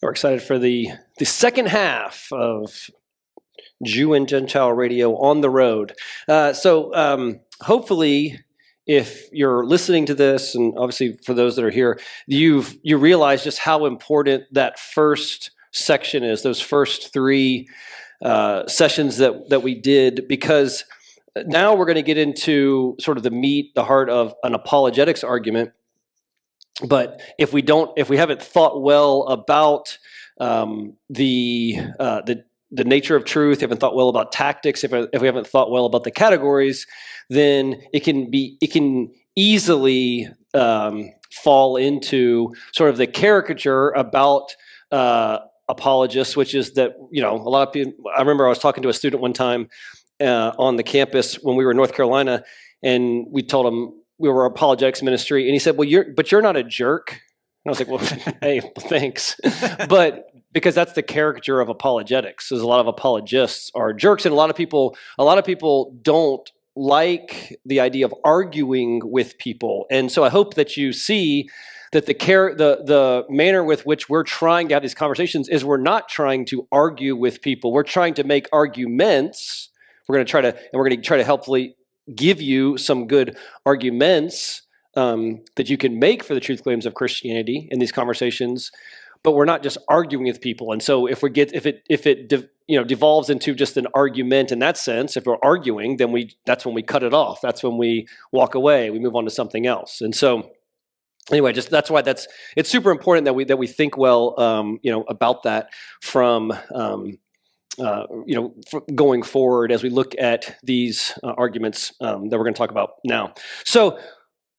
We're excited for the second half of Jew and Gentile Radio on the road. Hopefully, if you're listening to this, and obviously for those that are here, you realize just how important that first section is. Those first three sessions that we did, because now we're going to get into sort of the meat, the heart of an apologetics argument. But if we haven't thought well about the nature of truth, if we haven't thought well about tactics, if we haven't thought well about the categories, then it can easily fall into sort of the caricature about apologists, which is that, a lot of people. I remember I was talking to a student one time on the campus when we were in North Carolina, and we told him we were apologetics ministry, and he said, "Well, you're not a jerk." And I was like, "Well, hey, thanks," but because that's the caricature of apologetics. There's a lot of apologists are jerks, and a lot of people don't like the idea of arguing with people. And so I hope that you see that the manner with which we're trying to have these conversations is we're not trying to argue with people. We're trying to make arguments. We're going to try to helpfully give you some good arguments that you can make for the truth claims of Christianity in these conversations, but we're not just arguing with people. And so if it devolves into just an argument in that sense, if we're arguing, then that's when we cut it off. That's when we walk away. We move on to something else. And so anyway, just that's why it's super important that we think well about that from going forward as we look at these arguments that we're going to talk about now. So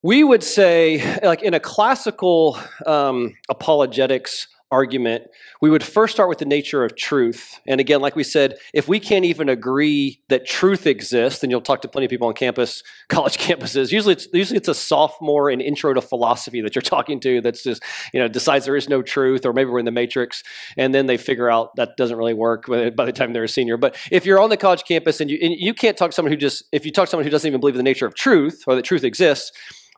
we would say, like in a classical apologetics argument, we would first start with the nature of truth. And again, like we said, if we can't even agree that truth exists, and you'll talk to plenty of people on campus, college campuses, usually it's a sophomore in intro to philosophy that you're talking to that's just, decides there is no truth, or maybe we're in the matrix, and then they figure out that doesn't really work by the time they're a senior. But if you're on the college campus and you can't talk to someone if you talk to someone who doesn't even believe in the nature of truth or that truth exists,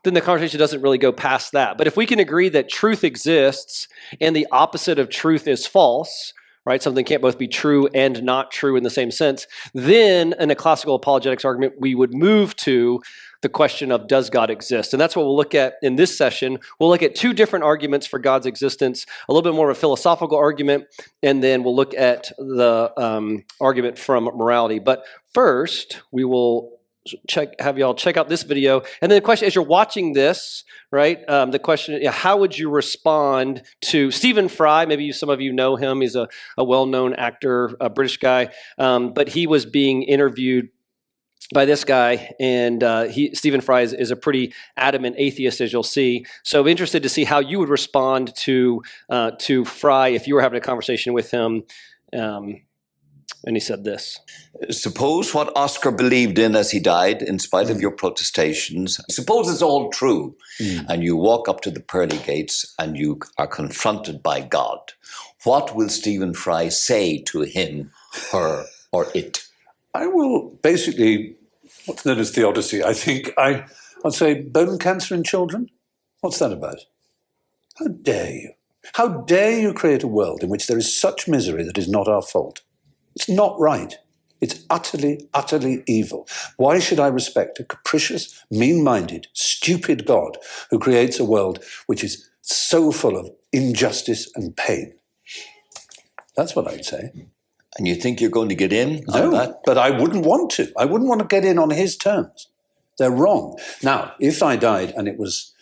then the conversation doesn't really go past that. But if we can agree that truth exists and the opposite of truth is false, right? Something can't both be true and not true in the same sense, then in a classical apologetics argument, we would move to the question of, does God exist? And that's what we'll look at in this session. We'll look at two different arguments for God's existence, a little bit more of a philosophical argument, and then we'll look at the argument from morality. But first, we will have y'all check out this video. And then the question, as you're watching this, right, the question, how would you respond to Stephen Fry? Maybe some of you know him. He's a well-known actor, a British guy, but he was being interviewed by this guy, and Stephen Fry is a pretty adamant atheist, as you'll see. So I'm interested to see how you would respond to Fry if you were having a conversation with him. And he said this. Suppose what Oscar believed in as he died, in spite of your protestations, suppose it's all true, and you walk up to the pearly gates and you are confronted by God. What will Stephen Fry say to him, her, or it? I will basically, what's known as theodicy, I think. I'll say bone cancer in children. What's that about? How dare you? How dare you create a world in which there is such misery that is not our fault? It's not right. It's utterly, utterly evil. Why should I respect a capricious, mean-minded, stupid God who creates a world which is so full of injustice and pain? That's what I'd say. And you think you're going to get in on that? But I wouldn't want to. I wouldn't want to get in on his terms. They're wrong. Now, if I died and it was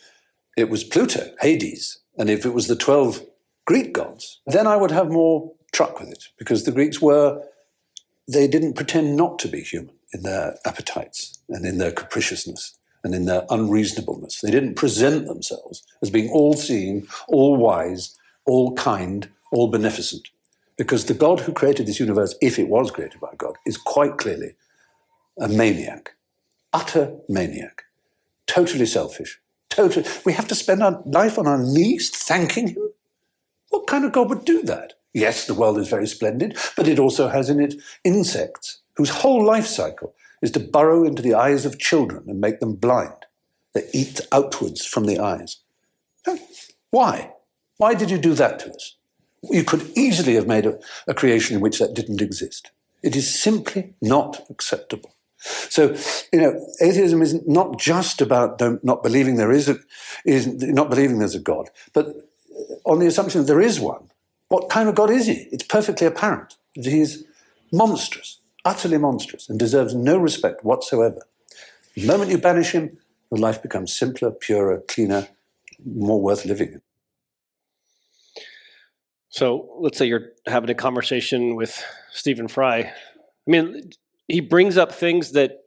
Pluto, Hades, and if it was the 12 Greek gods, then I would have more truck with it, because the Greeks they didn't pretend not to be human in their appetites and in their capriciousness and in their unreasonableness. They didn't present themselves as being all-seeing, all-wise, all-kind, all-beneficent, because the God who created this universe, if it was created by God, is quite clearly a maniac, utter maniac, totally selfish, we have to spend our life on our knees thanking him? What kind of God would do that? Yes, the world is very splendid, but it also has in it insects whose whole life cycle is to burrow into the eyes of children and make them blind. They eat outwards from the eyes. Why? Why did you do that to us? You could easily have made a creation in which that didn't exist. It is simply not acceptable. So, atheism is not just about not believing there's a God, but on the assumption that there is one. What kind of God is he? It's perfectly apparent that he is monstrous, utterly monstrous, and deserves no respect whatsoever. The moment you banish him, your life becomes simpler, purer, cleaner, more worth living in. So let's say you're having a conversation with Stephen Fry. I mean, he brings up things that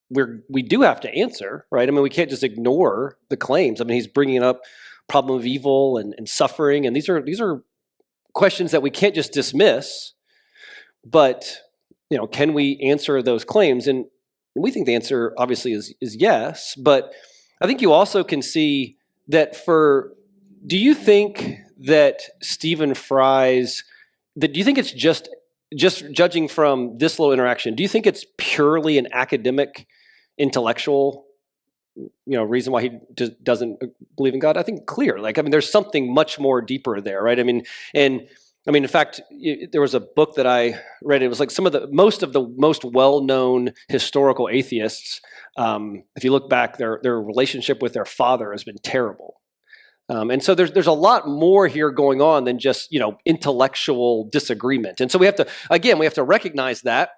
we do have to answer, right? I mean, we can't just ignore the claims. I mean, he's bringing up problem of evil and suffering, and these are questions that we can't just dismiss. But can we answer those claims? And we think the answer obviously is yes. But I think you also can see that do you think that Stephen Fry's, do you think it's just judging from this little interaction, do you think it's purely an academic, intellectual, reason why he doesn't believe in God? I think clear. There's something much more deeper there, right? In fact, there was a book that I read. It was like most of the most well-known historical atheists. If you look back, their relationship with their father has been terrible. And so there's a lot more here going on than just intellectual disagreement. And so we have to recognize that,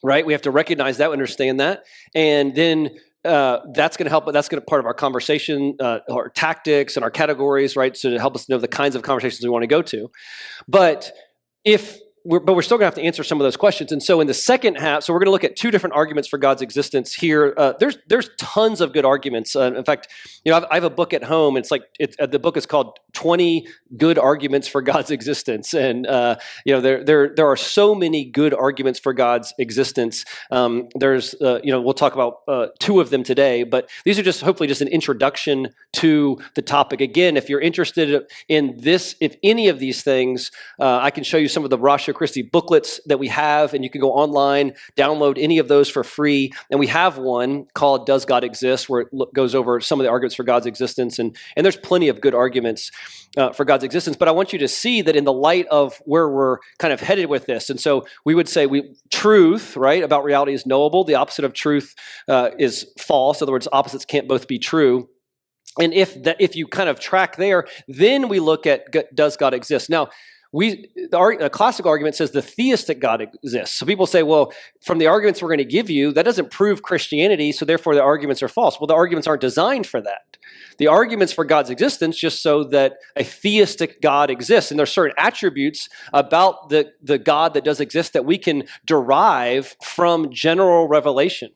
right? We have to recognize that, understand that, and then that's going to help. That's going to part of our conversation, our tactics and our categories, right? So to help us know the kinds of conversations we want to go to. But we're still going to have to answer some of those questions. And so in the second half, so we're going to look at two different arguments for God's existence here. There's tons of good arguments. In fact, I have a book at home. The book is called 20 Good Arguments for God's Existence. And there are so many good arguments for God's existence. We'll talk about two of them today, but these are hopefully just an introduction to the topic. Again, if you're interested in this, if any of these things, I can show you some of the Ratio Christi booklets that we have, and you can go online, download any of those for free. And we have one called Does God Exist, where it goes over some of the arguments for God's existence. And there's plenty of good arguments for God's existence. But I want you to see that in the light of where we're kind of headed with this. And so we would say truth, right, about reality is knowable. The opposite of truth is false. In other words, opposites can't both be true. And if you kind of track there, then we look at does God exist? Now, a classic argument says the theistic God exists. So people say, well, from the arguments we're going to give you, that doesn't prove Christianity, so therefore the arguments are false. Well, the arguments aren't designed for that. The arguments for God's existence just so that a theistic God exists, and there's certain attributes about the God that does exist that we can derive from general revelation.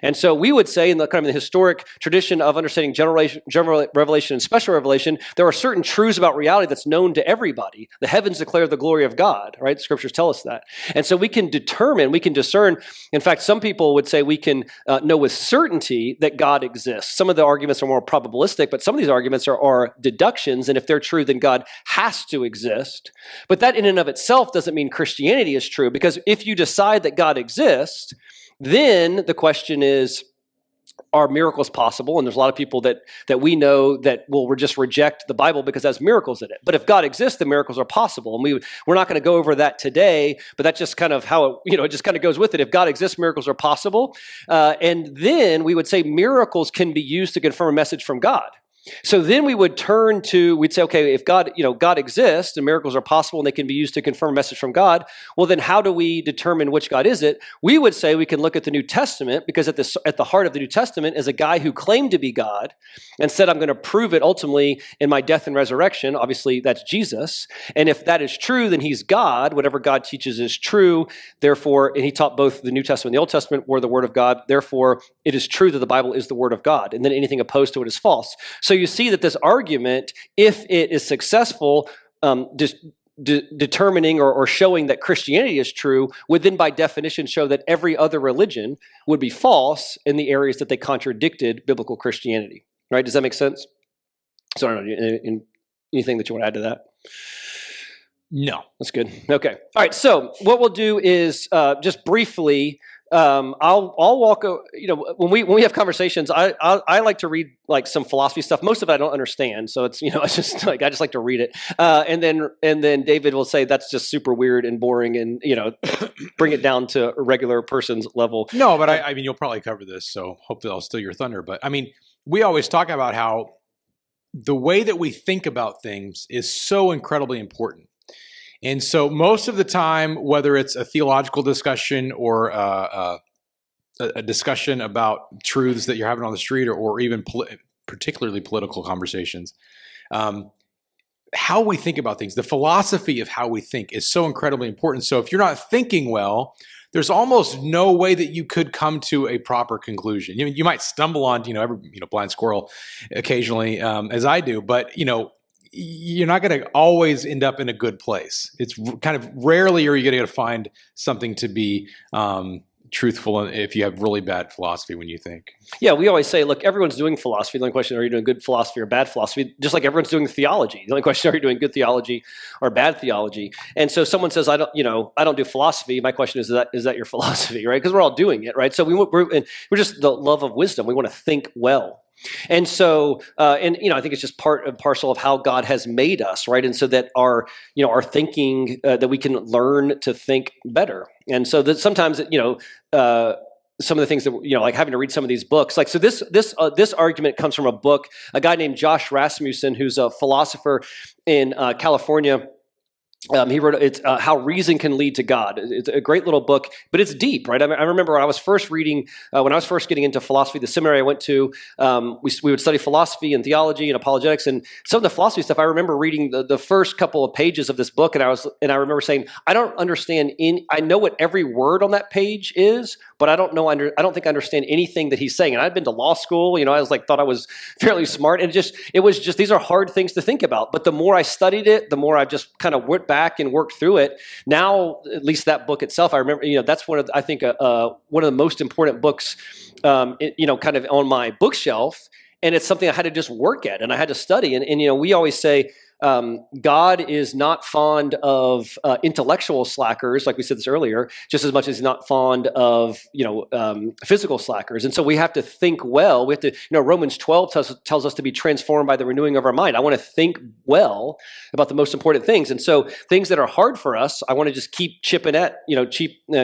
And so we would say in the kind of the historic tradition of understanding general revelation and special revelation, there are certain truths about reality that's known to everybody. The heavens declare the glory of God, right? The scriptures tell us that. And so we can discern. In fact, some people would say we can know with certainty that God exists. Some of the arguments are more probabilistic, but some of these arguments are deductions. And if they're true, then God has to exist. But that in and of itself doesn't mean Christianity is true, because if you decide that God exists, then the question is, are miracles possible? And there's a lot of people that we know that will just reject the Bible because it has miracles in it. But if God exists, the miracles are possible. And we're not going to go over that today, but that's just kind of how it just kind of goes with it. If God exists, miracles are possible. And then we would say miracles can be used to confirm a message from God. So then we'd say, okay, if God exists and miracles are possible and they can be used to confirm a message from God, well, then how do we determine which God is it? We would say we can look at the New Testament, because at the heart of the New Testament is a guy who claimed to be God and said, I'm going to prove it ultimately in my death and resurrection. Obviously, that's Jesus. And if that is true, then he's God. Whatever God teaches is true. Therefore, and he taught both the New Testament and the Old Testament were the Word of God. Therefore, it is true that the Bible is the Word of God. And then anything opposed to it is false. So you see that this argument, if it is successful, determining or showing that Christianity is true, would then by definition show that every other religion would be false in the areas that they contradicted biblical Christianity. Right? Does that make sense? So I don't know, anything that you want to add to that? No. That's good. Okay. All right. So what we'll do is just briefly I'll walk. When we have conversations, I like to read like some philosophy stuff. Most of it I don't understand, so it's it's just like I just like to read it. And then David will say that's just super weird and boring, and bring it down to a regular person's level. No, but I mean, you'll probably cover this, so hopefully I'll steal your thunder. But I mean, we always talk about how the way that we think about things is so incredibly important. And so most of the time, whether it's a theological discussion or a discussion about truths that you're having on the street, or even particularly political conversations, how we think about things, the philosophy of how we think is so incredibly important. So if you're not thinking well, there's almost no way that you could come to a proper conclusion. You might stumble on, every blind squirrel occasionally, as I do, but you're not going to always end up in a good place. It's kind of rarely are you going to find something to be truthful if you have really bad philosophy when you think. Yeah, we always say, look, everyone's doing philosophy. The only question, are you doing good philosophy or bad philosophy? Just like everyone's doing theology. The only question, are you doing good theology or bad theology? And so someone says, I don't do philosophy. My question is that your philosophy, right? Because we're all doing it, right? So we're just the love of wisdom. We want to think well. And so, I think it's just part and parcel of how God has made us, right? And so that our thinking, that we can learn to think better. And so that sometimes, some of the things that, like having to read some of these books, like, so this argument comes from a book, a guy named Josh Rasmussen, who's a philosopher in California. He wrote it's How Reason Can Lead to God. It's a great little book, but it's deep, right? I remember when I was first reading, when I was first getting into philosophy, the seminary I went to, we would study philosophy and theology and apologetics, and some of the philosophy stuff. I remember reading the first couple of pages of this book, and I remember saying, I don't understand. I know what every word on that page is, but I don't think I understand anything that he's saying. And I'd been to law school, I was thought I was fairly smart, and it was just these are hard things to think about. But the more I studied it, the more I just kind of went back and worked through it. Now, at least that book itself, I remember, that's one of the most important books, kind of on my bookshelf. And it's something I had to just work at and I had to study. And we always say, God is not fond of intellectual slackers, like we said this earlier, just as much as he's not fond of physical slackers. And so we have to think well. We have to, Romans 12 tells us to be transformed by the renewing of our mind. I want to think well about the most important things. And so things that are hard for us, I want to just keep chipping at,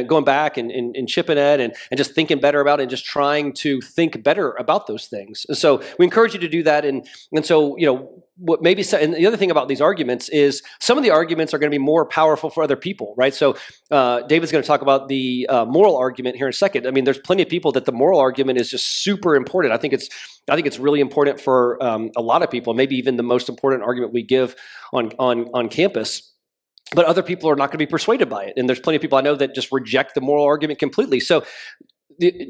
going back and chipping at and just thinking better about it and just trying to think better about those things. And so we encourage you to do that. And so, what maybe, and the other thing about these arguments is some of the arguments are going to be more powerful for other people, right? So David's going to talk about the moral argument here in a second. I mean, there's plenty of people that the moral argument is just super important. I think it's really important for a lot of people, maybe even the most important argument we give on campus. But other people are not going to be persuaded by it. And there's plenty of people I know that just reject the moral argument completely. So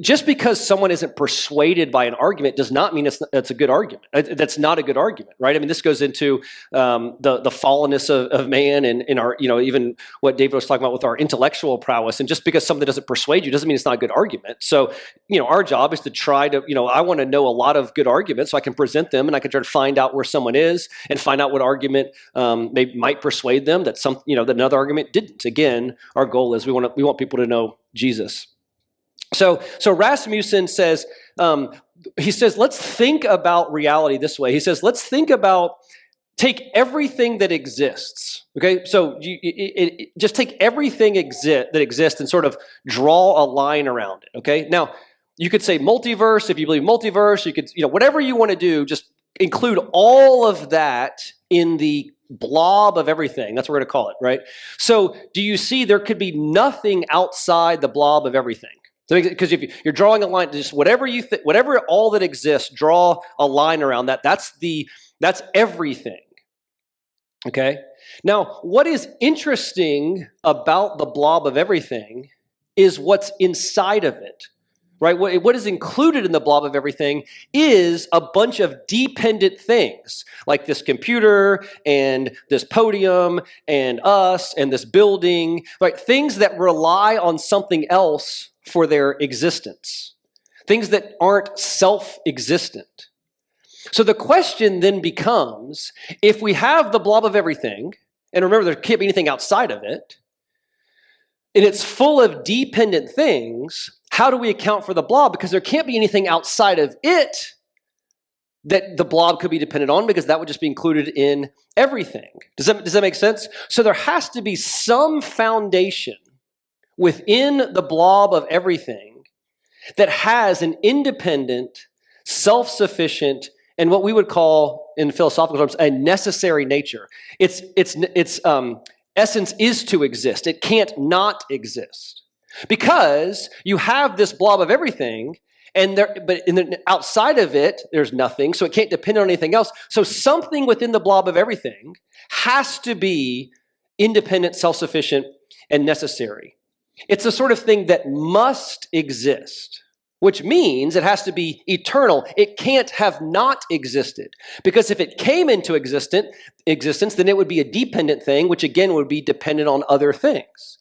just because someone isn't persuaded by an argument does not mean it's a good argument. That's not a good argument, right? I mean, this goes into the fallenness of man and in our, even what David was talking about with our intellectual prowess. And just because something doesn't persuade you doesn't mean it's not a good argument. So, our job is to try to, I want to know a lot of good arguments so I can present them and I can try to find out where someone is and find out what argument might persuade them that that another argument didn't. Again, our goal is we want people to know Jesus. So Rasmussen says, let's think about reality this way. He says, let's think about, take everything that exists. Okay, so just take everything that exists and sort of draw a line around it. Okay, now you could say multiverse if you believe multiverse. You could, whatever you want to do, just include all of that in the blob of everything. That's what we're going to call it, right? So do you see there could be nothing outside the blob of everything? Because if you're drawing a line, just whatever whatever all that exists, draw a line around that. That's everything. Okay. Now, what is interesting about the blob of everything is what's inside of it, right? What is included in the blob of everything is a bunch of dependent things, like this computer and this podium and us and this building, right? Things that rely on something else for their existence, things that aren't self-existent. So the question then becomes, if we have the blob of everything, and remember there can't be anything outside of it, and it's full of dependent things, how do we account for the blob? Because there can't be anything outside of it that the blob could be dependent on, because that would just be included in everything. Does that make sense? So there has to be some foundation within the blob of everything that has an independent, self-sufficient, and what we would call, in philosophical terms, a necessary nature. Its essence is to exist. It can't not exist. Because you have this blob of everything, but outside of it, there's nothing, so it can't depend on anything else. So something within the blob of everything has to be independent, self-sufficient, and necessary. It's the sort of thing that must exist, which means it has to be eternal. It can't have not existed, because if it came into existence, then it would be a dependent thing, which again would be dependent on other things.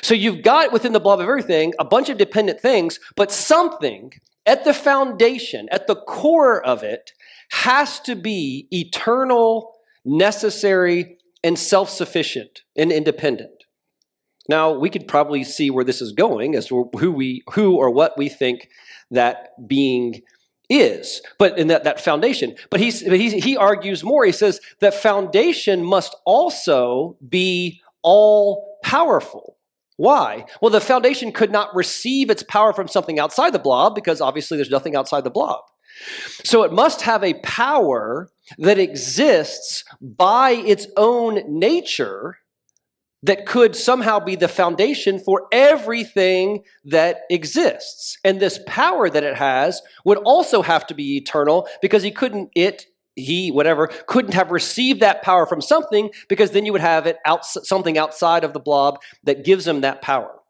So you've got within the blob of everything a bunch of dependent things, but something at the foundation, at the core of it, has to be eternal, necessary, and self-sufficient and independent. Now, we could probably see where this is going as to who or what we think that being is, but in that foundation. But he argues more. He says that foundation must also be all-powerful. Why? Well, the foundation could not receive its power from something outside the blob, because obviously there's nothing outside the blob. So it must have a power that exists by its own nature that could somehow be the foundation for everything that exists. And this power that it has would also have to be eternal, because couldn't have received that power from something, because then you would have something outside of the blob that gives them that power.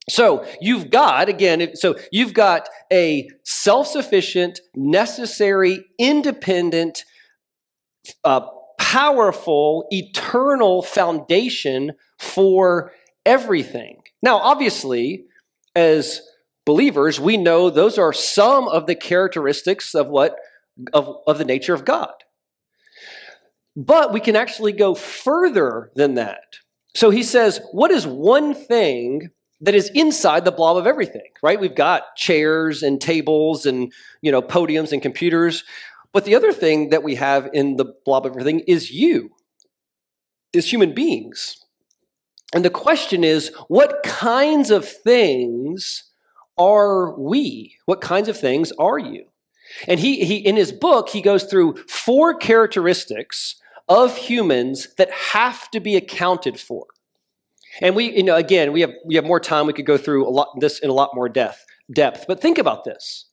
So you've got a self-sufficient, necessary, independent, powerful, eternal foundation for everything. Now, obviously, as believers, we know those are some of the characteristics of the nature of God. But we can actually go further than that. So he says, what is one thing that is inside the blob of everything, right? We've got chairs and tables and, podiums and computers. But the other thing that we have in the blob of everything is human beings. And the question is, what kinds of things are we? What kinds of things are you? And he in his book, he goes through 4 characteristics of humans that have to be accounted for. And we have more time. We could go through this in a lot more depth. But think about this.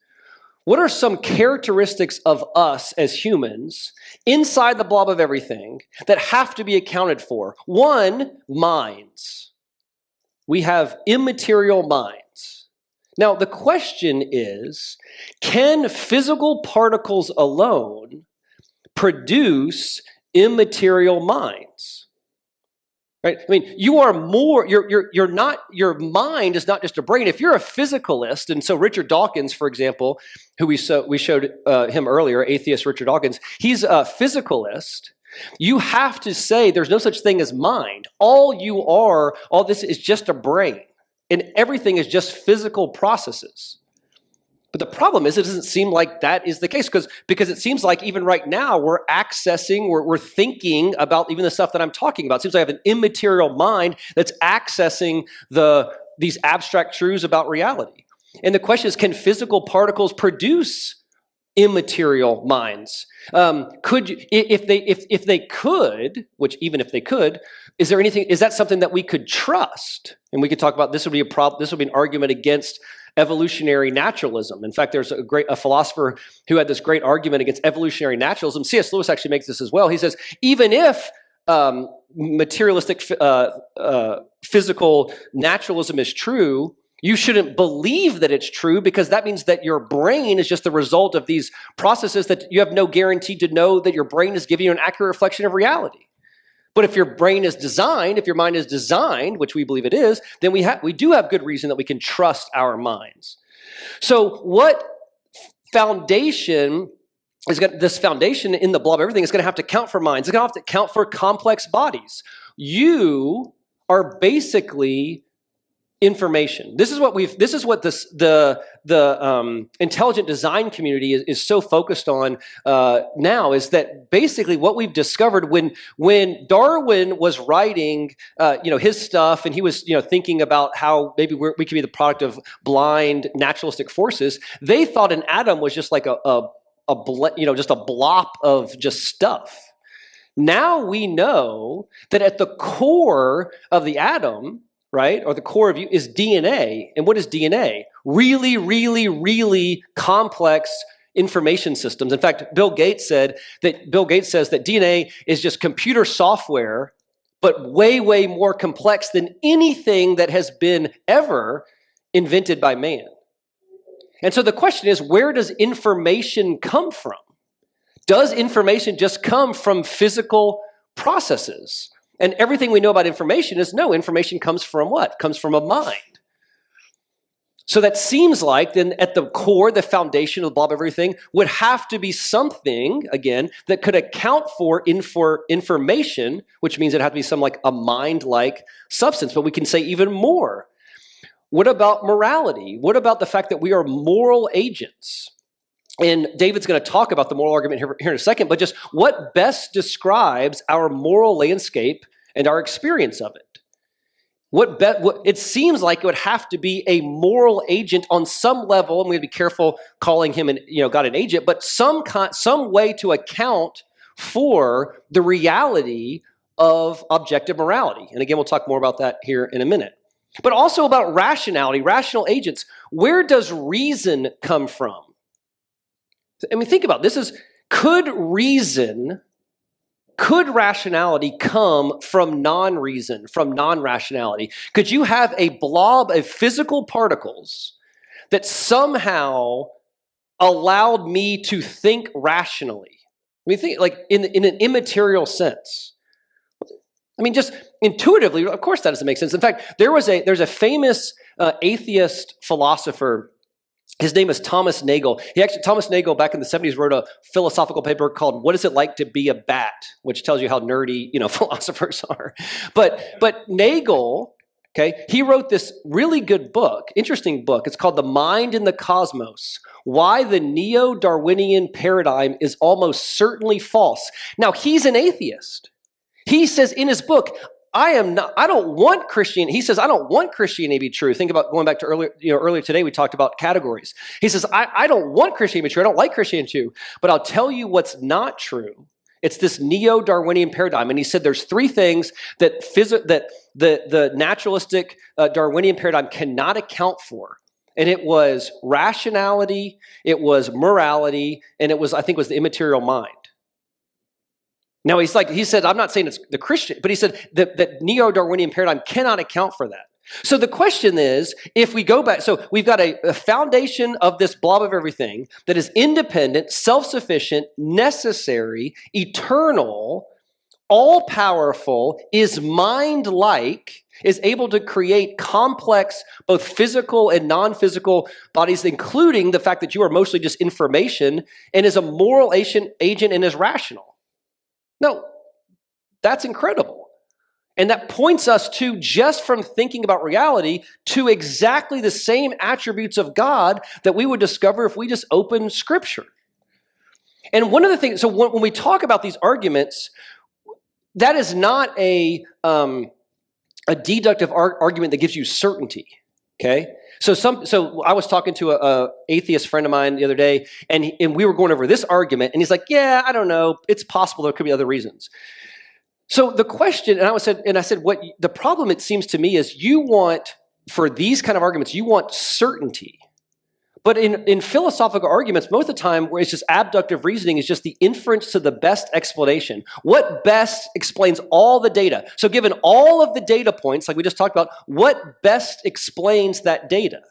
What are some characteristics of us as humans inside the blob of everything that have to be accounted for? 1, minds. We have immaterial minds. Now, the question is, can physical particles alone produce immaterial minds? Right? I mean, you are more, you're not, your mind is not just a brain. If you're a physicalist, and so Richard Dawkins, for example, who we showed him earlier, atheist Richard Dawkins, he's a physicalist. You have to say there's no such thing as mind. All this is just a brain, and everything is just physical processes. But the problem is, it doesn't seem like that is the case, because it seems like even right now we're thinking about even the stuff that I'm talking about. It seems like I have an immaterial mind that's accessing these abstract truths about reality. And the question is, can physical particles produce immaterial minds? If they could, which even if they could, is that something that we could trust? And we could talk about this would be a problem. This would be an argument against evolutionary naturalism. In fact, there's a philosopher who had this great argument against evolutionary naturalism. C.S. Lewis actually makes this as well. He says, even if materialistic physical naturalism is true, you shouldn't believe that it's true, because that means that your brain is just the result of these processes that you have no guarantee to know that your brain is giving you an accurate reflection of reality. But if your mind is designed, which we believe it is, then we do have good reason that we can trust our minds. So what foundation this foundation in the blob of everything is going to have to count for minds. It's going to have to count for complex bodies. You are basically information. This is what the intelligent design community is so focused on now, is that basically what we've discovered when Darwin was writing his stuff, and he was thinking about how maybe we could be the product of blind naturalistic forces, they thought an atom was just like just a blop of just stuff. Now we know that at the core of the atom, right, or the core of you, is DNA. And what is DNA? Really, really, really complex information systems. In fact, Bill Gates says that DNA is just computer software, but way, way more complex than anything that has been ever invented by man. And so the question is, where does information come from? Does information just come from physical processes? And everything we know about information is no, information comes from what? Comes from a mind. So that seems like then at the core, the foundation of the blob of everything would have to be something, again, that could account for information, which means it had to be some like a mind-like substance. But we can say even more. What about morality? What about the fact that we are moral agents? And David's going to talk about the moral argument here in a second, but just what best describes our moral landscape and our experience of it? It seems like it would have to be a moral agent on some level, and we have to be careful calling him God an agent, but some way to account for the reality of objective morality. And again, we'll talk more about that here in a minute. But also about rationality, rational agents. Where does reason come from? I mean, think about this. Could rationality come from non-reason, from non-rationality? Could you have a blob of physical particles that somehow allowed me to think rationally? I mean, think like in an immaterial sense. I mean, just intuitively, of course that doesn't make sense. In fact, there's a famous atheist philosopher. His name is Thomas Nagel. Thomas Nagel, back in the 70s, wrote a philosophical paper called "What Is It Like to Be a Bat?" which tells you how nerdy philosophers are. But Nagel, okay, he wrote this really good book, interesting book. It's called "The Mind in the Cosmos: Why the Neo-Darwinian Paradigm is Almost Certainly False." Now, he's an atheist. He says in his book, I don't want Christianity. He says, I don't want Christianity to be true. Think about going back to earlier today, we talked about categories. He says, I don't want Christianity to be true. I don't like Christianity too. But I'll tell you what's not true. It's this neo-Darwinian paradigm. And he said there's three things that the naturalistic Darwinian paradigm cannot account for. And it was rationality, it was morality, and it was the immaterial mind. Now, he said, I'm not saying it's the Christian, but he said that neo-Darwinian paradigm cannot account for that. So the question is, if we go back, so we've got a foundation of this blob of everything that is independent, self-sufficient, necessary, eternal, all-powerful, is mind-like, is able to create complex, both physical and non-physical bodies, including the fact that you are mostly just information, and is a moral agent and is rational. No, that's incredible. And that points us to, just from thinking about reality, to exactly the same attributes of God that we would discover if we just open Scripture. And one of the things, so when we talk about these arguments, that is not a deductive argument that gives you certainty, okay? So I was talking to a atheist friend of mine the other day, and we were going over this argument, and he's like, "Yeah, I don't know. It's possible there could be other reasons." So the question, and I said, what the problem, it seems to me, is you want, for these kind of arguments, you want certainty. But in philosophical arguments, most of the time, where it's just abductive reasoning, is just the inference to the best explanation. What best explains all the data? So given all of the data points, like we just talked about, what best explains that data?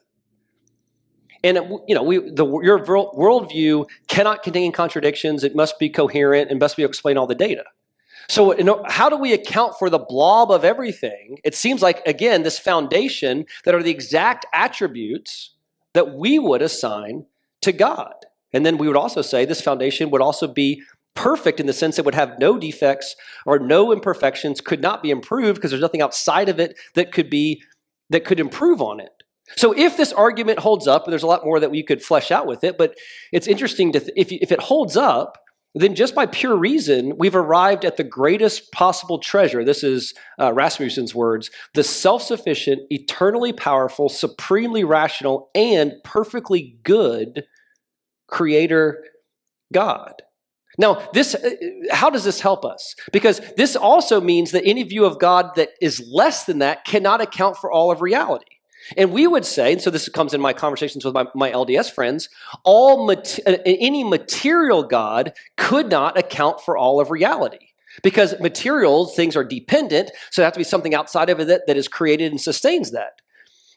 And your worldview cannot contain contradictions. It must be coherent and must be able to explain all the data. So how do we account for the blob of everything? It seems like, again, this foundation that are the exact attributes that we would assign to God. And then we would also say this foundation would also be perfect in the sense it would have no defects or no imperfections, could not be improved because there's nothing outside of it that that could improve on it. So if this argument holds up, and there's a lot more that we could flesh out with it, but it's interesting to if it holds up, then just by pure reason, we've arrived at the greatest possible treasure. This is Rasmussen's words: the self-sufficient, eternally powerful, supremely rational, and perfectly good Creator God. Now, how does this help us? Because this also means that any view of God that is less than that cannot account for all of reality. And we would say, and so this comes in my conversations with my LDS friends, any material God could not account for all of reality. Because material things are dependent, so there has to be something outside of it that is created and sustains that.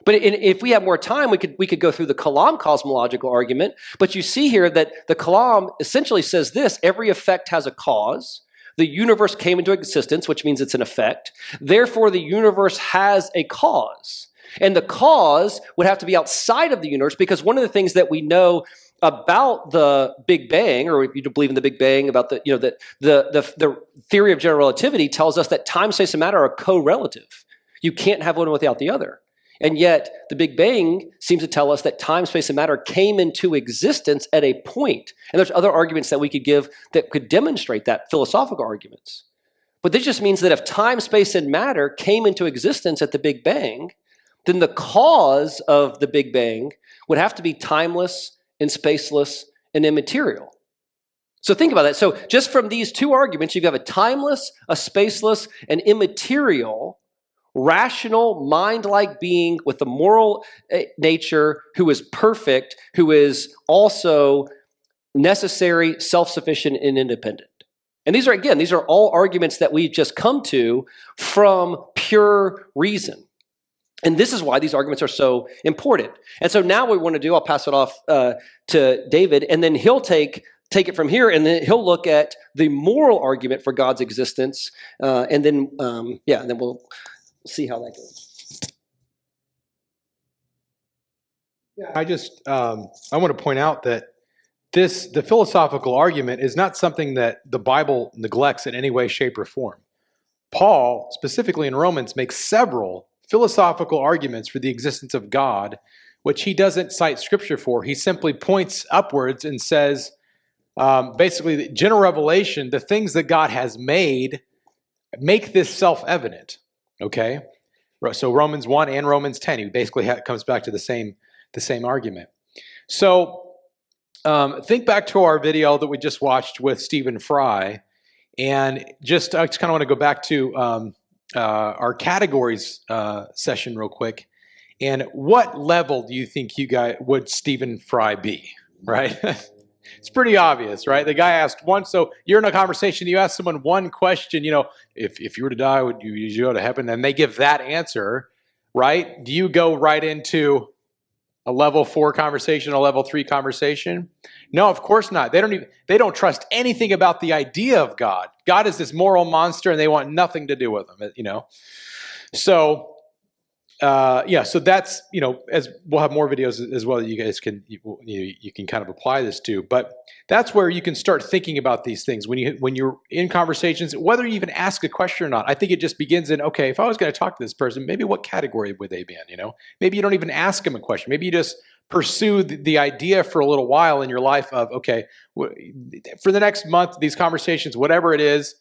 But if we have more time, we could go through the Kalam cosmological argument. But you see here that the Kalam essentially says this: every effect has a cause. The universe came into existence, which means it's an effect. Therefore, the universe has a cause. And the cause would have to be outside of the universe, because one of the things that we know about the Big Bang, or if you believe in the Big Bang, about the theory of general relativity tells us that time, space, and matter are co-relative. You can't have one without the other. And yet, the Big Bang seems to tell us that time, space, and matter came into existence at a point. And there's other arguments that we could give that could demonstrate that, philosophical arguments. But this just means that if time, space, and matter came into existence at the Big Bang, then the cause of the Big Bang would have to be timeless and spaceless and immaterial. So think about that. So just from these two arguments, you have a timeless, a spaceless, and immaterial, rational, mind-like being with a moral nature who is perfect, who is also necessary, self-sufficient, and independent. And these are all arguments that we've just come to from pure reason. And this is why these arguments are so important. And so now what we want to do, I'll pass it off to David, and then he'll take it from here, and then he'll look at the moral argument for God's existence, and then we'll see how that goes. Yeah, I want to point out that the philosophical argument is not something that the Bible neglects in any way, shape, or form. Paul, specifically in Romans, makes several philosophical arguments for the existence of God, which he doesn't cite scripture for. He simply points upwards and says, basically, the general revelation, the things that God has made, make this self-evident. Okay? So Romans 1 and Romans 10, he basically comes back to the same argument. So think back to our video that we just watched with Stephen Fry, and I just kind of want to go back to our categories session real quick. And what level do you think would Stephen Fry be, right? It's pretty obvious, right? The guy asked one, so you're in a conversation, you ask someone one question, if you were to die, would you go to heaven? And they give that answer, right? Do you go right into a level 4 conversation, a level 3 conversation? No, of course not. They don't trust anything about the idea of God. God is this moral monster, and they want nothing to do with him, So, so that's, as we'll have more videos as well that you guys can, you can kind of apply this to, but that's where you can start thinking about these things when you're in conversations, whether you even ask a question or not. I think it just begins in, okay, if I was going to talk to this person, maybe what category would they be in, Maybe you don't even ask them a question. Maybe you just pursue the idea for a little while in your life of, okay, for the next month, these conversations, whatever it is,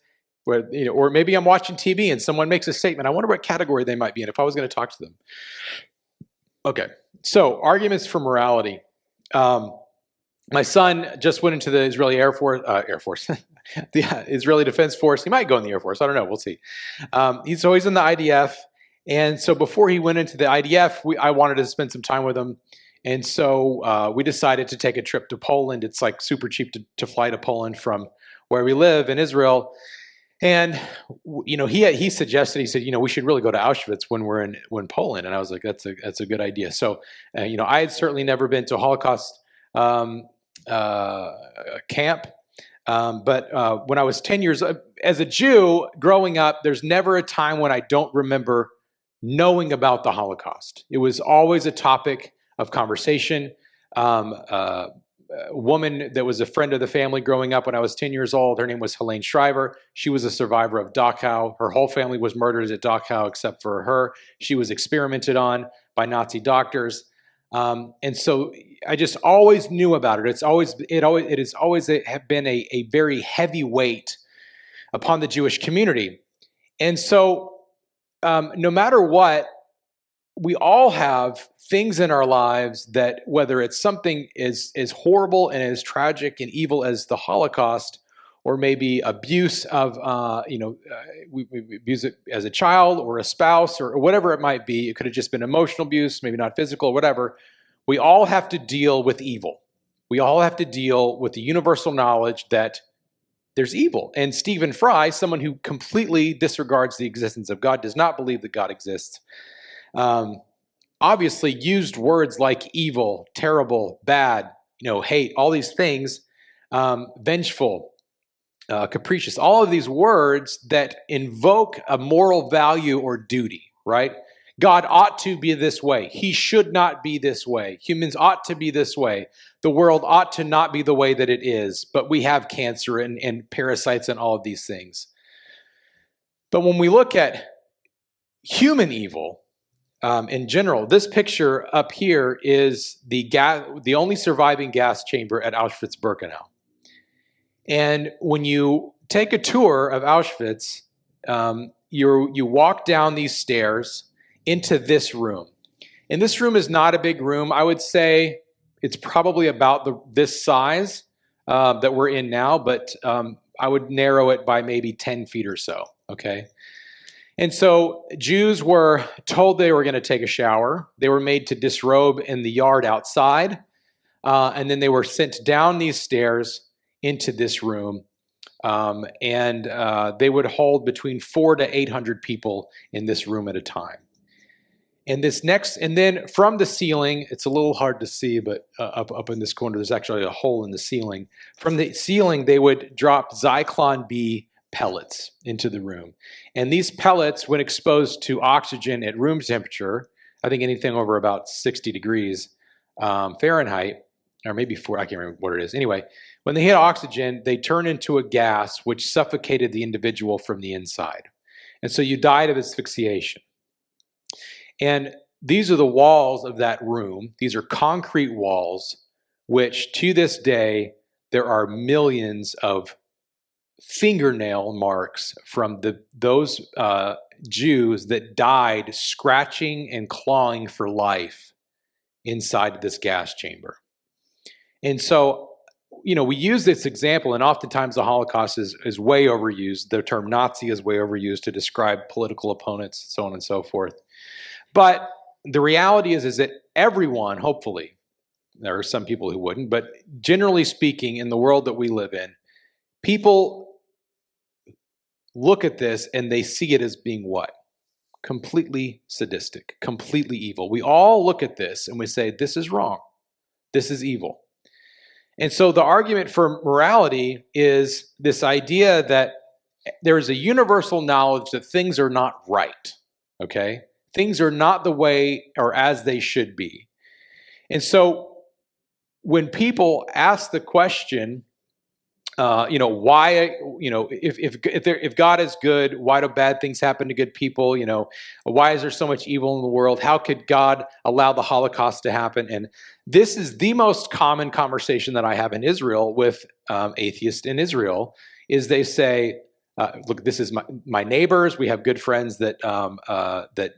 or maybe I'm watching TV and someone makes a statement. I wonder what category they might be in if I was going to talk to them. Okay, so arguments for morality. My son just went into the Israeli Air Force, the Israeli Defense Force. He might go in the Air Force. I don't know. We'll see. He's always in the IDF. And so before he went into the IDF, I wanted to spend some time with him. And so we decided to take a trip to Poland. It's like super cheap to fly to Poland from where we live in Israel. And he suggested, he said, we should really go to Auschwitz when Poland. And I was like, that's a good idea. So I had certainly never been to a Holocaust camp, but when I was 10 years as a Jew growing up, there's never a time when I don't remember knowing about the Holocaust. It was always a topic of conversation. woman that was a friend of the family growing up when I was 10 years old. Her name was Helene Shriver. She was a survivor of Dachau. Her whole family was murdered at Dachau except for her. She was experimented on by Nazi doctors. And so I just always knew about it. It has always been a very heavy weight upon the Jewish community. And so no matter what, we all have things in our lives that, whether it's something as horrible and as tragic and evil as the Holocaust, or maybe abuse of, we abuse it as a child or a spouse or whatever it might be. It could have just been emotional abuse, maybe not physical, whatever. We all have to deal with evil. We all have to deal with the universal knowledge that there's evil. And Stephen Fry, someone who completely disregards the existence of God, does not believe that God exists, obviously used words like evil, terrible, bad, hate, all these things, vengeful, capricious, all of these words that invoke a moral value or duty, right? God ought to be this way. He should not be this way. Humans ought to be this way. The world ought to not be the way that it is, but we have cancer and parasites and all of these things. But when we look at human evil, in general, this picture up here is the only surviving gas chamber at Auschwitz-Birkenau. And when you take a tour of Auschwitz, you walk down these stairs into this room. And this room is not a big room. I would say it's probably about this size that we're in now, but I would narrow it by maybe 10 feet or so, okay? And so Jews were told they were going to take a shower. They were made to disrobe in the yard outside. And then they were sent down these stairs into this room. And they would hold between 400 to 800 people in this room at a time. And then from the ceiling, it's a little hard to see, but up in this corner, there's actually a hole in the ceiling. From the ceiling, they would drop Zyklon B pellets into the room. And these pellets, when exposed to oxygen at room temperature, I think anything over about 60 degrees Fahrenheit, or maybe 4, I can't remember what it is. Anyway, when they hit oxygen, they turn into a gas which suffocated the individual from the inside. And so you died of asphyxiation. And these are the walls of that room. These are concrete walls, which to this day, there are millions of fingernail marks from those Jews that died scratching and clawing for life inside this gas chamber. And so, we use this example, and oftentimes the Holocaust is way overused. The term Nazi is way overused to describe political opponents, so on and so forth. But the reality is that everyone, hopefully, there are some people who wouldn't, but generally speaking, in the world that we live in, people look at this and they see it as being what? Completely sadistic, completely evil. We all look at this and we say, this is wrong. This is evil. And so the argument for morality is this idea that there is a universal knowledge that things are not right, okay? Things are not the way or as they should be. And so when people ask the question, why, if God is good, why do bad things happen to good people? Why is there so much evil in the world? How could God allow the Holocaust to happen? And this is the most common conversation that I have in Israel with atheists in Israel, is they say, look, this is my neighbors. We have good friends that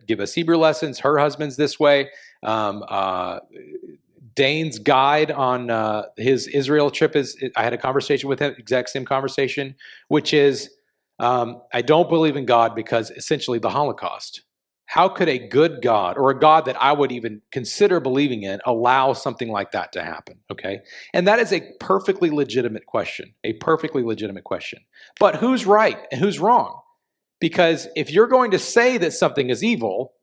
give us Hebrew lessons. Her husband's this way. Dane's guide on his Israel trip I had a conversation with him, exact same conversation, which is, I don't believe in God because essentially the Holocaust. How could a good God, or a God that I would even consider believing in, allow something like that to happen? Okay. And that is a perfectly legitimate question, But who's right and who's wrong? Because if you're going to say that something is evil,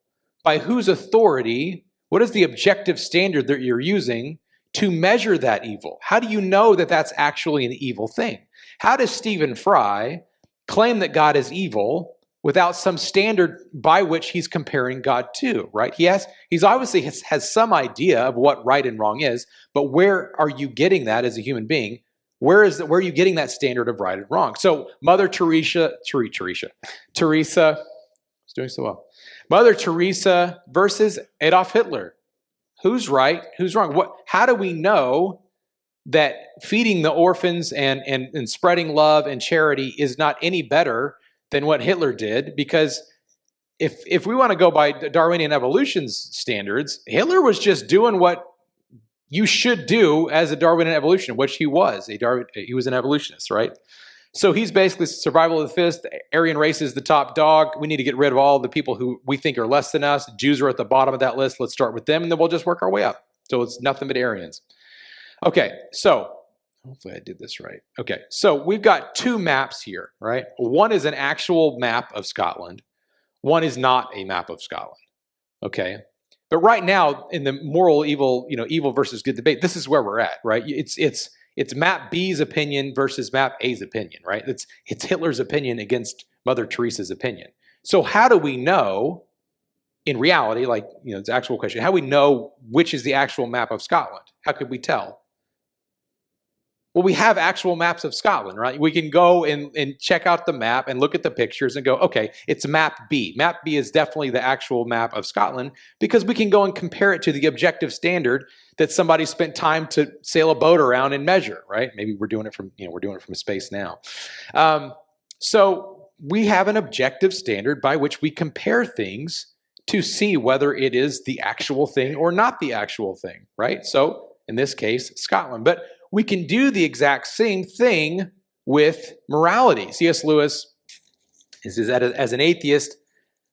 by whose authority? What is the objective standard that you're using to measure that evil? How do you know that that's actually an evil thing? How does Stephen Fry claim that God is evil without some standard by which he's comparing God to, right? He's obviously has some idea of what right and wrong is, but where are you getting that as a human being? Where are you getting that standard of right and wrong? So Mother Teresa, is doing so well. Mother Teresa versus Adolf Hitler. Who's right? Who's wrong? How do we know that feeding the orphans and spreading love and charity is not any better than what Hitler did? Because if we want to go by Darwinian evolution's standards, Hitler was just doing what you should do as a Darwinian evolution, which he was. He was an evolutionist, right? So he's basically survival of the fittest. The Aryan race is the top dog. We need to get rid of all the people who we think are less than us. Jews are at the bottom of that list. Let's start with them, and then we'll just work our way up. So it's nothing but Aryans. Okay, so hopefully I did this right. Okay, so we've got two maps here, right? One is an actual map of Scotland. One is not a map of Scotland. Okay, but right now in the moral evil, evil versus good debate, this is where we're at, right? It's map B's opinion versus map A's opinion, right? It's Hitler's opinion against Mother Teresa's opinion. So how do we know, in reality, it's an actual question, how do we know which is the actual map of Scotland? How could we tell? Well, we have actual maps of Scotland, right? We can go and check out the map and look at the pictures and go, okay, it's map B. Map B is definitely the actual map of Scotland because we can go and compare it to the objective standard that somebody spent time to sail a boat around and measure, right? Maybe we're doing it from space now. So we have an objective standard by which we compare things to see whether it is the actual thing or not the actual thing, right? So in this case, Scotland. But we can do the exact same thing with morality. C.S. Lewis says that as an atheist,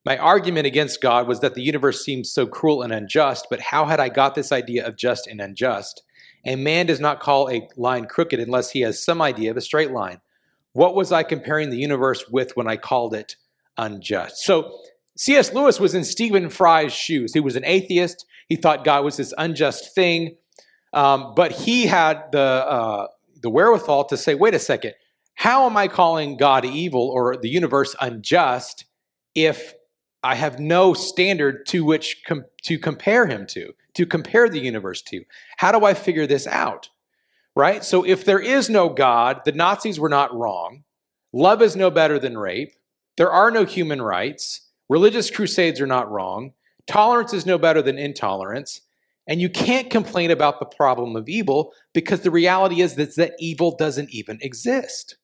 my argument against God was that the universe seems so cruel and unjust, but how had I got this idea of just and unjust? A man does not call a line crooked unless he has some idea of a straight line. What was I comparing the universe with when I called it unjust? So C.S. Lewis was in Stephen Fry's shoes. He was an atheist. He thought God was this unjust thing. But he had the wherewithal to say, wait a second, how am I calling God evil or the universe unjust if I have no standard to which to compare him to compare the universe to? How do I figure this out? Right? So if there is no God, the Nazis were not wrong. Love is no better than rape. There are no human rights. Religious crusades are not wrong. Tolerance is no better than intolerance. And you can't complain about the problem of evil because the reality is that evil doesn't even exist.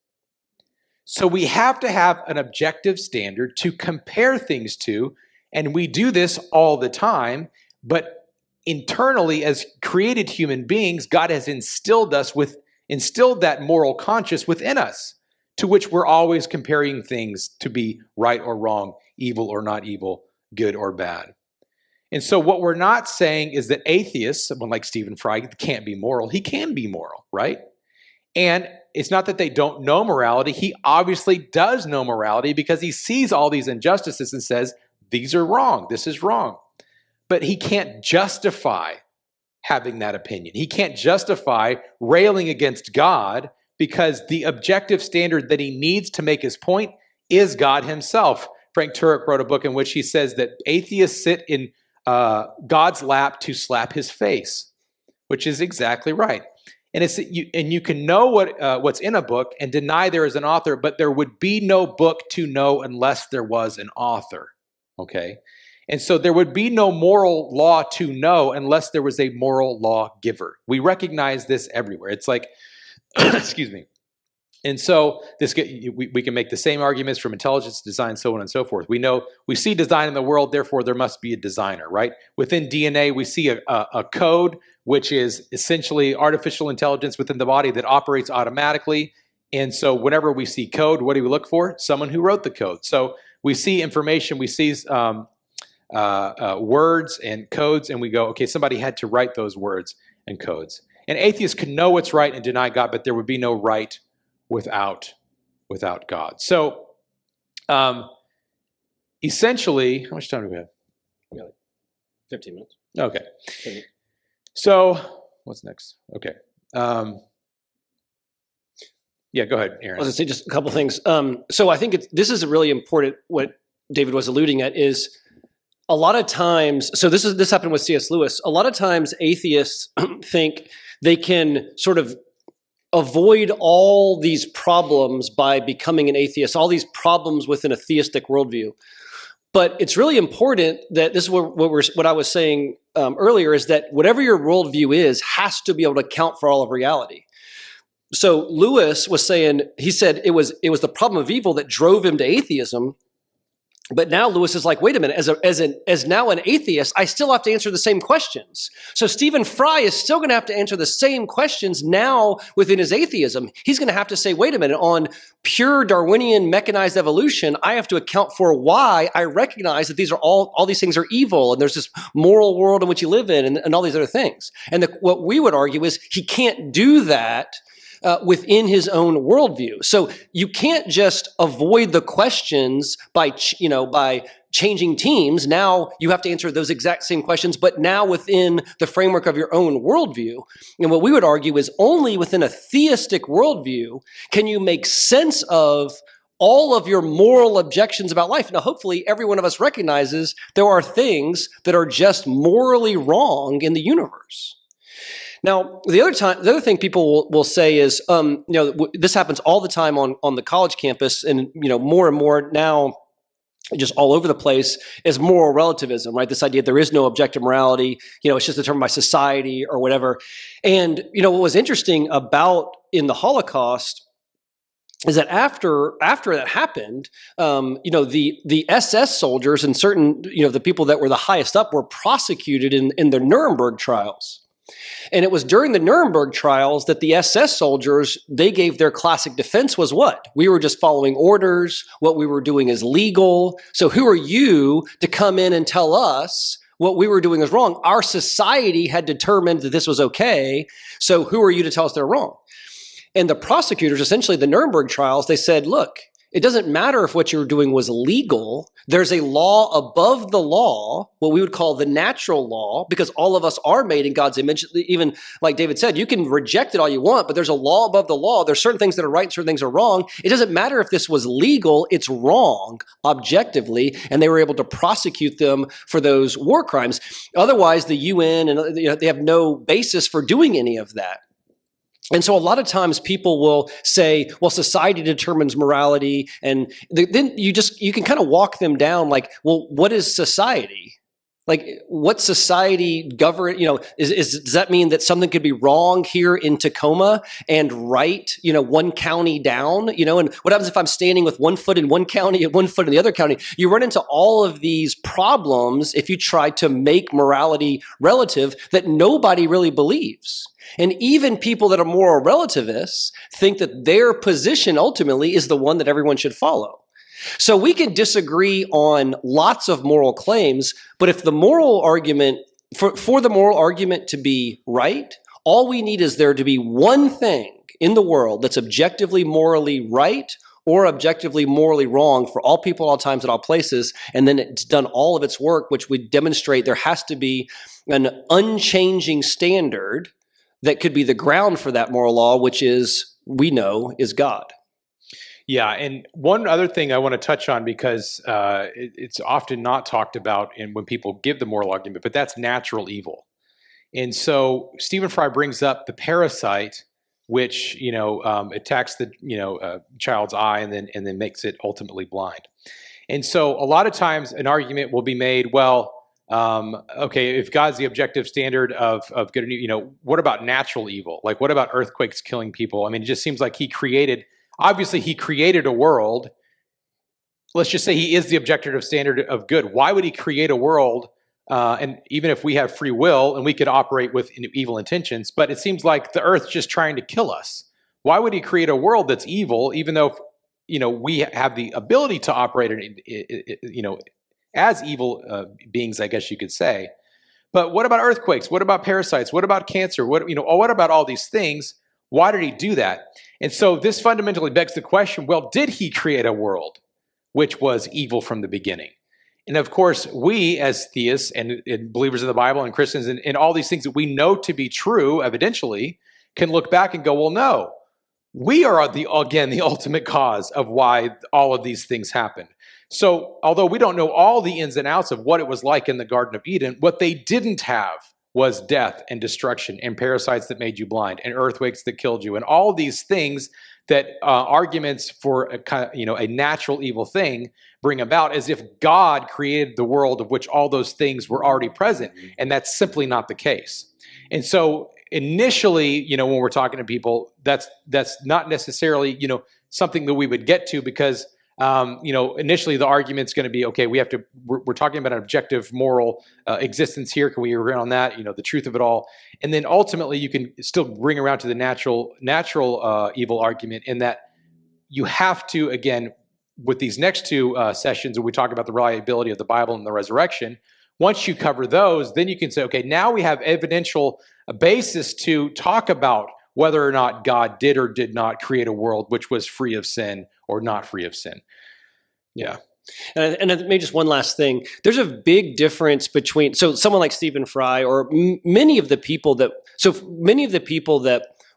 So we have to have an objective standard to compare things to, and we do this all the time, but internally as created human beings, God has instilled that moral conscience within us, to which we're always comparing things to be right or wrong, evil or not evil, good or bad. And so what we're not saying is that atheists, someone like Stephen Fry, can't be moral. He can be moral, right? And it's not that they don't know morality. He obviously does know morality because he sees all these injustices and says, these are wrong, this is wrong. But he can't justify having that opinion. He can't justify railing against God because the objective standard that he needs to make his point is God himself. Frank Turek wrote a book in which he says that atheists sit in God's lap to slap his face, which is exactly right. And you can know what's in a book and deny there is an author, but there would be no book to know unless there was an author. Okay, and so there would be no moral law to know unless there was a moral law giver. We recognize this everywhere. It's like, excuse me. And so we can make the same arguments from intelligence, design, so on and so forth. We see design in the world, therefore there must be a designer, right? Within DNA, we see a code, which is essentially artificial intelligence within the body that operates automatically. And so whenever we see code, what do we look for? Someone who wrote the code. So we see information, we see words and codes, and we go, okay, somebody had to write those words and codes. And atheists could know what's right and deny God, but there would be no right without God. So essentially, how much time do we have? Yeah, like 15 minutes. Okay. So what's next? Okay. Yeah, go ahead, I was Aaron. going to say just a couple things. So I think this is really important. What David was alluding at is a lot of times. So this happened with C.S. Lewis. A lot of times atheists think they can sort of avoid all these problems by becoming an atheist. All these problems within a theistic worldview. But it's really important that this is what I was saying earlier is that whatever your worldview is has to be able to account for all of reality. So Lewis was saying, he said it was the problem of evil that drove him to atheism. But now Lewis is like, wait a minute, as now an atheist, I still have to answer the same questions. So Stephen Fry is still going to have to answer the same questions now within his atheism. He's going to have to say, wait a minute, on pure Darwinian mechanized evolution, I have to account for why I recognize that these are all these things are evil, and there's this moral world in which you live in, and all these other things. And what we would argue is he can't do that within his own worldview. So you can't just avoid the questions by changing teams. Now you have to answer those exact same questions, but now within the framework of your own worldview. And what we would argue is only within a theistic worldview can you make sense of all of your moral objections about life. Now, hopefully every one of us recognizes there are things that are just morally wrong in the universe. Now, the other thing people will say is, this happens all the time on the college campus, and more and more now, just all over the place, is moral relativism, right? This idea that there is no objective morality, it's just determined by society or whatever. And what was interesting about in the Holocaust is that after that happened, the SS soldiers and certain the people that were the highest up were prosecuted in the Nuremberg trials. And it was during the Nuremberg trials that the SS soldiers, they gave their classic defense was what? We were just following orders. What we were doing is legal. So who are you to come in and tell us what we were doing is wrong? Our society had determined that this was okay. So who are you to tell us they're wrong? And the prosecutors, essentially the Nuremberg trials, they said, look, it doesn't matter if what you were doing was legal. There's a law above the law, what we would call the natural law, because all of us are made in God's image. Even like David said, you can reject it all you want, but there's a law above the law. There's certain things that are right and certain things are wrong. It doesn't matter if this was legal, it's wrong objectively, and they were able to prosecute them for those war crimes. Otherwise, the UN, and they have no basis for doing any of that. And so a lot of times people will say, well, society determines morality. And then you can kind of walk them down like, well, what is society? Like what society govern, does that mean that something could be wrong here in Tacoma and right, one county down, and what happens if I'm standing with 1 foot in one county and 1 foot in the other county? You run into all of these problems if you try to make morality relative that nobody really believes. And even people that are moral relativists think that their position ultimately is the one that everyone should follow. So we can disagree on lots of moral claims, but if the moral argument, for the moral argument to be right, all we need is there to be one thing in the world that's objectively morally right or objectively morally wrong for all people, all times, at all places, and then it's done all of its work, which would demonstrate there has to be an unchanging standard that could be the ground for that moral law, which we know is God. Yeah, and one other thing I want to touch on, because it's often not talked about when people give the moral argument, but that's natural evil. And so Stephen Fry brings up the parasite, which attacks the child's eye and then makes it ultimately blind. And so a lot of times an argument will be made, well, okay, if God's the objective standard of good and evil, what about natural evil? Like, what about earthquakes killing people? I mean, it just seems like he created a world. Let's just say he is the objective standard of good. Why would he create a world? And even if we have free will and we could operate with evil intentions, but it seems like the earth's just trying to kill us. Why would he create a world that's evil, even though, we have the ability to operate as evil beings, I guess you could say. But what about earthquakes? What about parasites? What about cancer? What about all these things? Why did he do that? And so this fundamentally begs the question, well, did he create a world which was evil from the beginning? And of course, we as theists and believers in the Bible and Christians and all these things that we know to be true, evidentially, can look back and go, well, no. we are the ultimate cause of why all of these things happen. So although we don't know all the ins and outs of what it was like in the Garden of Eden, what they didn't have was death and destruction and parasites that made you blind and earthquakes that killed you and all these things that arguments for a natural evil thing bring about, as if God created the world of which all those things were already present, and that's simply not the case. And so initially, when we're talking to people, that's not necessarily something that we would get to, because initially the argument's going to be, okay, we're talking about an objective moral existence here. Can we agree on that? The truth of it all. And then ultimately you can still bring around to the natural evil argument, in that you have to, again, with these next two sessions, when we talk about the reliability of the Bible and the resurrection, once you cover those, then you can say, okay, now we have evidential basis to talk about whether or not God did or did not create a world which was free of sin or not free of sin. Yeah. And maybe just one last thing. There's a big difference between, so someone like Stephen Fry, or many of the people that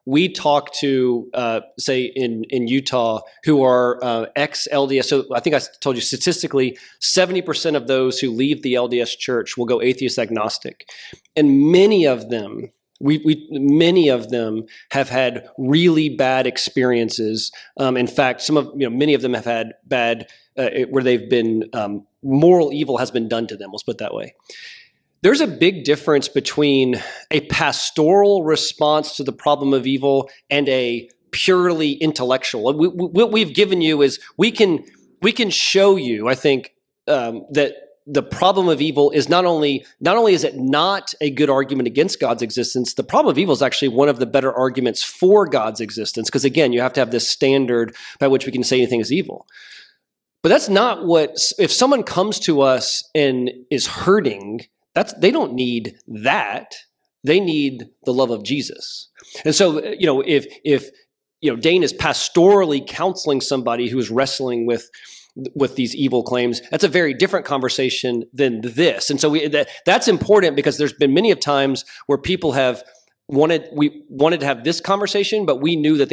we talk to, say in Utah, who are ex-LDS. So I think I told you statistically, 70% of those who leave the LDS church will go atheist agnostic. And many of them, many of them have had really bad experiences. In fact, many of them have had bad, where they've been, moral evil has been done to them. Let's put it that way. There's a big difference between a pastoral response to the problem of evil and a purely intellectual. What we've given you is we can show you, I think, that the problem of evil is not only is it not a good argument against God's existence, the problem of evil is actually one of the better arguments for God's existence. Because again, you have to have this standard by which we can say anything is evil. But that's not if someone comes to us and is hurting, they don't need that. They need the love of Jesus. And so, if Dane is pastorally counseling somebody who is wrestling with these evil claims, that's a very different conversation than this. And so that's important, because there's been many of times where people we wanted to have this conversation, but we knew that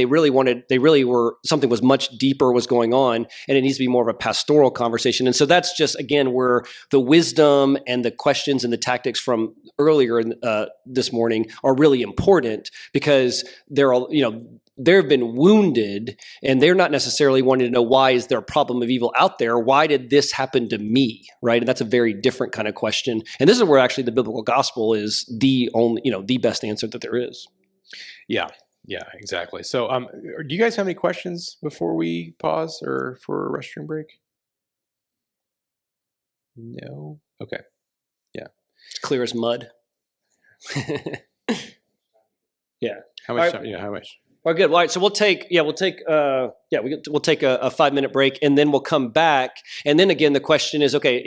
something was much deeper was going on, and it needs to be more of a pastoral conversation. And so that's just, again, where the wisdom and the questions and the tactics from earlier this morning are really important, because they've been wounded, and they're not necessarily wanting to know, why is there a problem of evil out there? Why did this happen to me? Right? And that's a very different kind of question. And this is where actually the biblical gospel is the only, the best answer that there is. Yeah, exactly. So, do you guys have any questions before we pause or for a restroom break? No? Okay. Yeah. It's clear as mud. Yeah. How much time? Yeah, how much? All right, good. All right, so we'll take a 5-minute break, and then we'll come back. And then again, the question is, okay,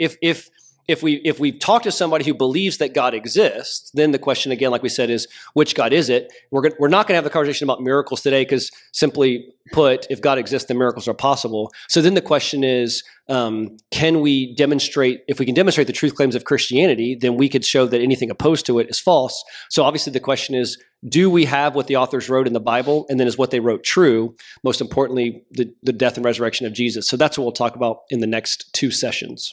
if we've talked to somebody who believes that God exists, then the question again, like we said, is which God is it? We're not going to have the conversation about miracles today, because simply put, if God exists, then miracles are possible. So then the question is, can we demonstrate? If we can demonstrate the truth claims of Christianity, then we could show that anything opposed to it is false. So obviously the question is, do we have what the authors wrote in the Bible, and then is what they wrote true? Most importantly, the death and resurrection of Jesus. So that's what we'll talk about in the next 2 sessions.